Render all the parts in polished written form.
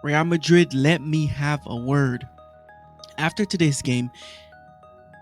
Real Madrid, let me have a word. After today's game,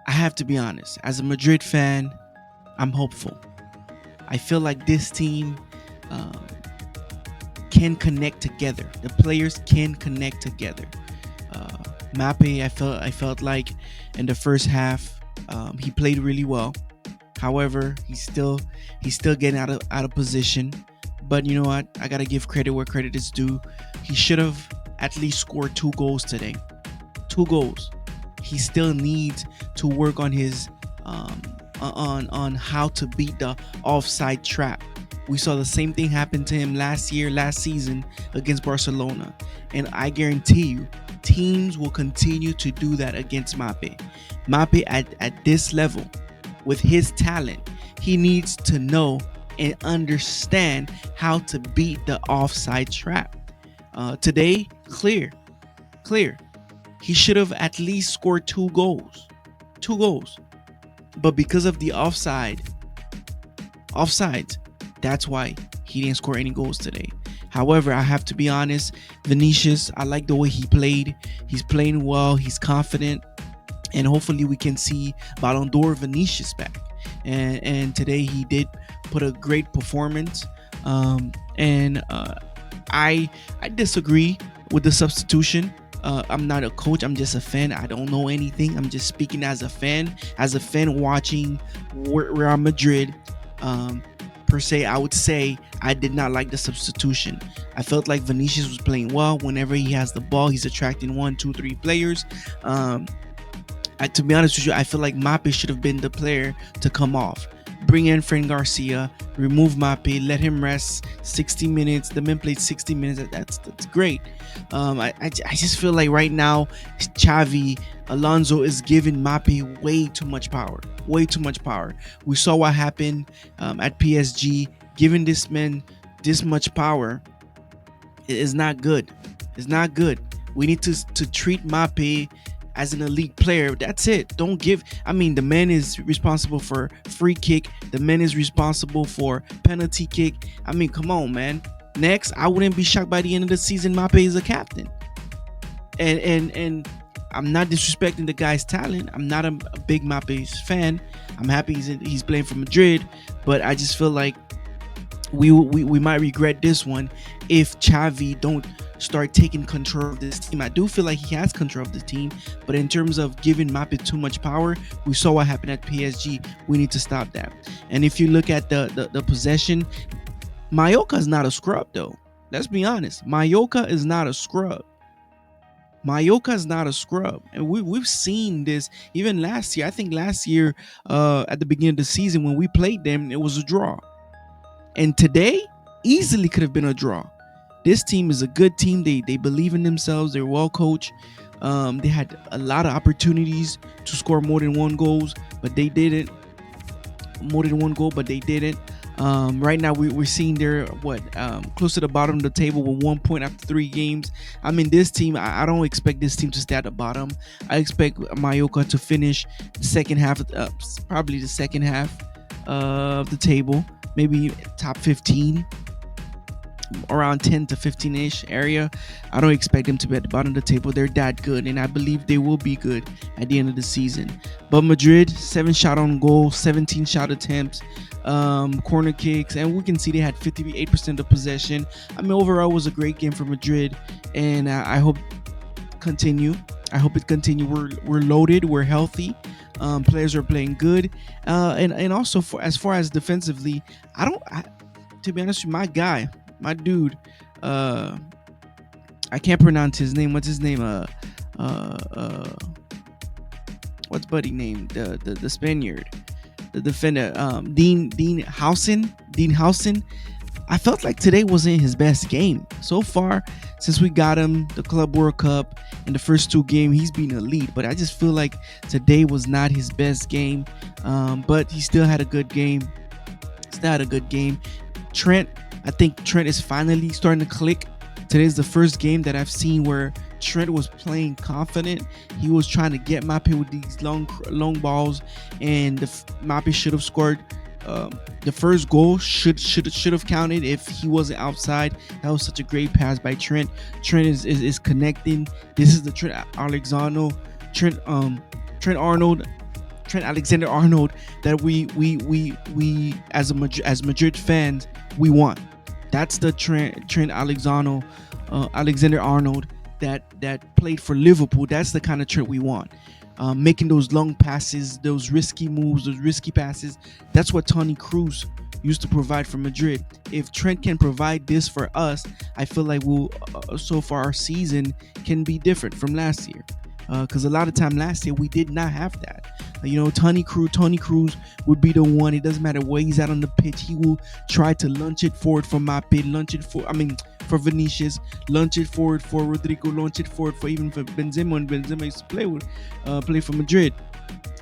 I have to be honest. As a Madrid fan, I'm hopeful. I feel like this team um, can connect together. The players can connect together. Uh, Mape, I felt like in the first half, he played really well. However, he's still getting out of position. But you know what? I gotta give credit where credit is due. He should have at least scored 2 goals today. 2 goals. He still needs to work on his on how to beat the offside trap. We saw the same thing happen to him last season against Barcelona, and I guarantee you, teams will continue to do that against Mape. Mape at this level, with his talent, he needs to know and understand how to beat the offside trap. Today, clear. He should have at least scored 2 goals. 2 goals. But because of the offsides, that's why he didn't score any goals today. However, I have to be honest, Vinicius, I like the way he played. He's playing well, he's confident, and hopefully we can see Ballon d'Or Vinicius back. And today he did put a great performance. And I disagree with the substitution. I'm not a coach. I'm just a fan. I don't know anything. I'm just speaking as a fan. As a fan watching Real Madrid, per se, I would say I did not like the substitution. I felt like Vinicius was playing well. Whenever he has the ball, he's attracting 1, 2, 3 players. To be honest with you, I feel like Mape should have been the player to come off. Bring in Fran Garcia, remove Mape, let him rest 60 minutes. The man played 60 minutes. That's great. I just feel like right now, Xavi Alonso is giving Mape way too much power. Way too much power. We saw what happened at PSG. Giving this man this much power is not good. It's not good. We need to treat Mape as an elite player. That's it. Don't give. I mean, the man is responsible for free kick. The man is responsible for penalty kick. I mean, come on, man. Next, I wouldn't be shocked by the end of the season Mape is a captain. And I'm not disrespecting the guy's talent. I'm not a big Mape fan. I'm happy he's playing for Madrid, but I just feel like we might regret this one if Xavi don't start taking control of this team. I do feel like he has control of the team, but in terms of giving Mape too much power, we saw what happened at PSG. We need to stop that. And if you look at the possession, Mallorca is not a scrub though. Let's be honest. Mallorca is not a scrub. Mallorca is not a scrub, and we've seen this even last year. I think last year, at the beginning of the season when we played them, it was a draw. And today, easily could have been a draw. This team is a good team. They believe in themselves. They're well coached. They had a lot of opportunities to score more than 1 goal, but they didn't. More than 1 goal, but they didn't. Right now, we're seeing they're close to the bottom of the table with 1 point after 3 games. I mean, this team, I don't expect this team to stay at the bottom. I expect Mallorca to finish the second half, probably the second half of the table. Maybe top 15, around 10 to 15-ish area. I don't expect them to be at the bottom of the table. They're that good, and I believe they will be good at the end of the season. But Madrid, 7 shot on goal, 17 shot attempts, corner kicks, and we can see they had 58% of possession. I mean, overall, it was a great game for Madrid, and I hope continue. I hope it continue. We're loaded. We're healthy. Players are playing good, and also as far as defensively, to be honest with you, my dude, I can't pronounce his name. What's his name? What's Buddy name? The Spaniard, the defender, Dean Housen. I felt like today wasn't his best game so far. Since we got him the Club World Cup in the first 2 games, he's been elite. But I just feel like today was not his best game. But he still had a good game. Trent, I think Trent is finally starting to click. Today's the first game that I've seen where Trent was playing confident. He was trying to get Mape with these long balls, and Mape should have scored The first goal should have counted if he wasn't outside. That was such a great pass by Trent. Trent is connecting. This is the Trent Trent Arnold Trent Alexander Arnold that we as Madrid fans we want. That's the Trent Alexander Arnold that played for Liverpool. That's the kind of Trent we want. Making those long passes, those risky moves, those risky passes. That's what Toni Kroos used to provide for Madrid. If Trent can provide this for us, I feel like we'll so far our season can be different from last year. Because a lot of time last year we did not have that. Toni Kroos would be the one. It doesn't matter where he's at on the pitch. He will try to launch it forward for Mbappe, for Vinicius, launch it forward for Rodrigo, launch it forward for even for Benzema. And Benzema used to play for Madrid.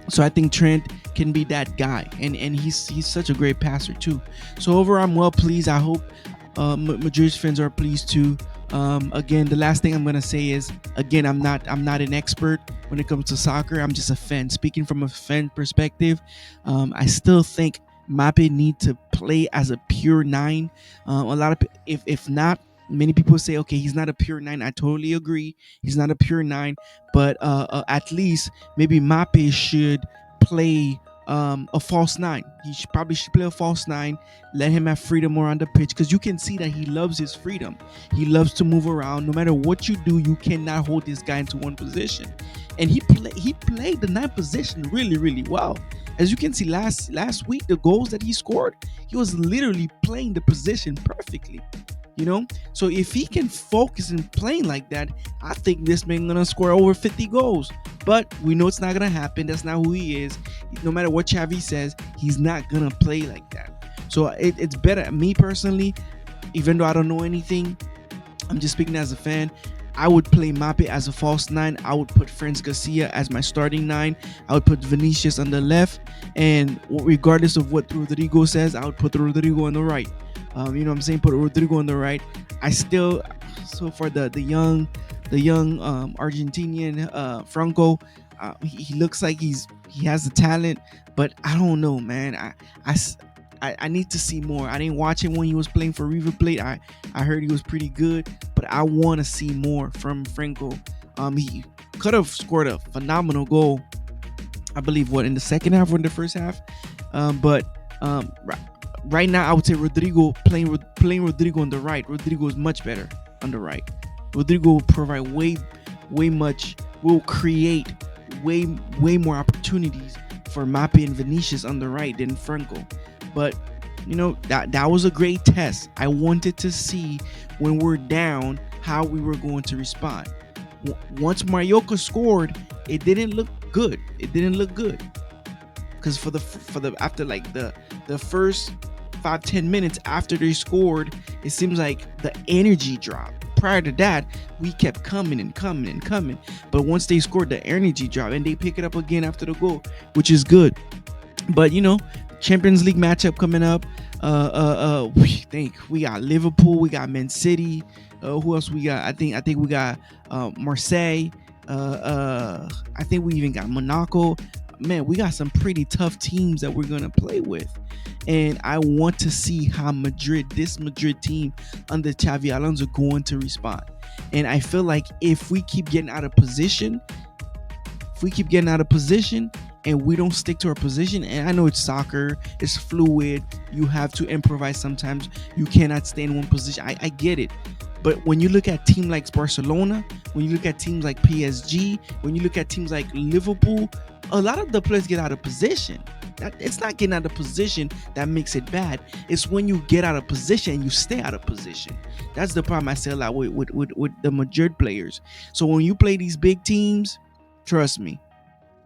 So I think Trent can be that guy, and he's such a great passer too. So overall, I'm well pleased. I hope Madrid's fans are pleased too. Again, the last thing I'm gonna say is, again, I'm not an expert when it comes to soccer. I'm just a fan. Speaking from a fan perspective, I still think Mbappe need to play as a pure nine. A lot of if not, many people say, okay, he's not a pure nine. I totally agree. He's not a pure nine, but at least maybe Mbappe should play a false nine. He should play a false nine. Let him have freedom around the pitch, because you can see that he loves his freedom. He loves to move around. No matter what you do, you cannot hold this guy into one position. And he played the ninth position really, really well. As you can see last week, the goals that he scored, he was literally playing the position perfectly. So if he can focus in playing like that, I think this man gonna score over 50 goals. But we know it's not gonna happen. That's not who he is. No matter what Xavi says, he's not gonna play like that. So it's better. Me personally, even though I don't know anything, I'm just speaking as a fan. I would play Mbappe as a false nine. I would put Franz Garcia as my starting nine. I would put Vinicius on the left, and regardless of what Rodrigo says, I would put Rodrigo on the right. You know what I'm saying? Put Rodrigo on the right. I still, so far, the young Argentinian Franco, he looks like he has the talent, but I don't know, man. I need to see more. I didn't watch him when he was playing for River Plate. I heard he was pretty good, but I want to see more from Franco. He could have scored a phenomenal goal, I believe, in the second half or in the first half. But right now, I would say Rodrigo playing Rodrigo on the right. Rodrigo is much better on the right. Rodrigo will provide will create way more opportunities for Mbappe and Vinicius on the right than Franco. But that was a great test. I wanted to see when we're down how we were going to respond. Once Mallorca scored, it didn't look good. Because after like the first 5-10 minutes after they scored, it seems like the energy dropped. Prior to that, we kept coming and coming and coming. But once they scored, the energy dropped, and they pick it up again after the goal, which is good. But Champions League matchup coming up. We got Liverpool, we got Man City. Who else we got? I think we got Marseille. I think we even got Monaco. Man, we got some pretty tough teams that we're gonna play with, and I want to see how this Madrid team under Xavi Alonso going to respond. And I feel like if we keep getting out of position, and we don't stick to our position, and I know it's soccer, it's fluid, you have to improvise sometimes, you cannot stay in one position. I get it. But when you look at teams like Barcelona, when you look at teams like PSG, when you look at teams like Liverpool, a lot of the players get out of position. It's not getting out of position that makes it bad. It's when you get out of position and you stay out of position. That's the problem I say a lot with the Madrid players. So when you play these big teams, trust me,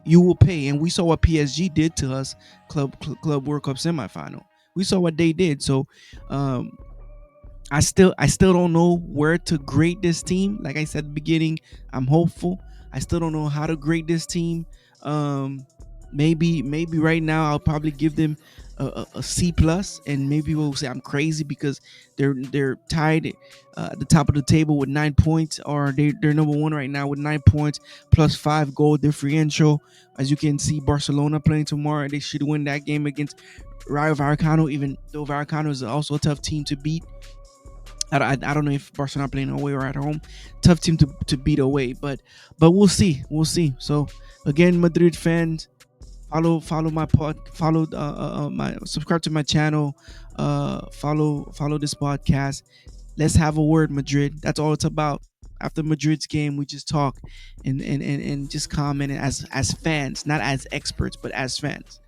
you will pay. And we saw what PSG did to us, Club World Cup semifinal. We saw what they did. So I still don't know where to grade this team. Like I said at the beginning, I'm hopeful. I still don't know how to grade this team. Maybe right now I'll probably give them a C plus, and maybe we'll say I'm crazy because they're tied at the top of the table with 9 points, or they're number one right now with 9 points plus 5 goal differential. As you can see, Barcelona playing tomorrow, they should win that game against Rayo Vallecano, even though Vallecano is also a tough team to beat. I don't know if Barcelona playing away or at home. Tough team to beat away, but we'll see. We'll see. So again, Madrid fans, follow my follow my subscribe to my channel, follow this podcast. Let's have a word, Madrid. That's all it's about. After Madrid's game, we just talk and just comment as fans, not as experts, but as fans.